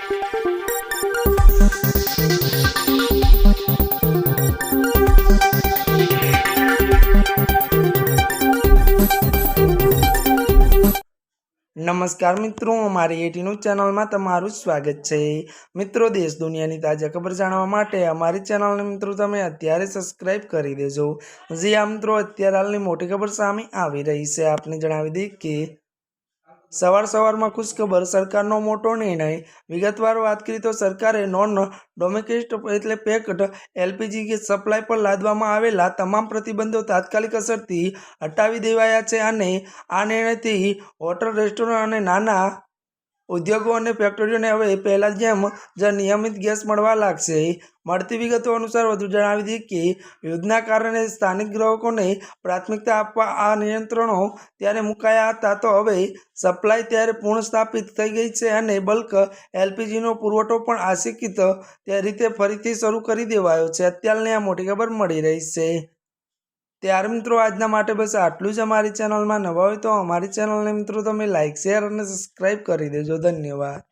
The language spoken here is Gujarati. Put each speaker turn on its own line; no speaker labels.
नमस्कार मित्रों, अमारी एटी न्यूज चैनल में तमारुं स्वागत है। मित्रों, देश दुनियानी ताजा खबर जाणवा माटे अमारी चैनल ने मित्रों तमे अत्यारे सब्सक्राइब करी देजो। जी आ मित्रों, अत्यारे हालनी मोटी खबर सामे आवी रही है। आपने जणावी दઈએ કે સવારમાં ખુશખબર, સરકારનો મોટો નિર્ણય। વિગતવાર વાત કરીએ તો સરકારે નોન ડોમેસ્ટિક એટલે પેક્ડ એલપીજી ગેસ સપ્લાય પર લાદવામાં આવેલા તમામ પ્રતિબંધો તાત્કાલિક અસરથી હટાવી દેવાયા છે અને આ નિર્ણયથી હોટલ, રેસ્ટોરન્ટ અને નાના ઉદ્યોગો અને ફેક્ટરીઓને હવે પહેલા જેમ જ નિયમિત ગેસ મળવા લાગશે। મળતી વિગતો અનુસાર વધુ જણાવી દઈએ કે યુદ્ધના કારણે સ્થાનિક ગ્રાહકોને પ્રાથમિકતા આપવા આ નિયંત્રણો ત્યારે મુકાયા હતા, તો હવે સપ્લાય ત્યારે પુનઃસ્થાપિત થઈ ગઈ છે અને બલ્ક એલપીજીનો પુરવઠો પણ આંશિક રીતે ફરીથી શરૂ કરી દેવાયો છે। અત્યારની આ મોટી ખબર મળી રહી છે। ત્યારે મિત્રો આજના માટે બસ આટલું જ। અમારી ચેનલમાં નવા હોય તો અમારી ચેનલને મિત્રો તમે લાઇક, શેર અને સબસ્ક્રાઈબ કરી દેજો। ધન્યવાદ।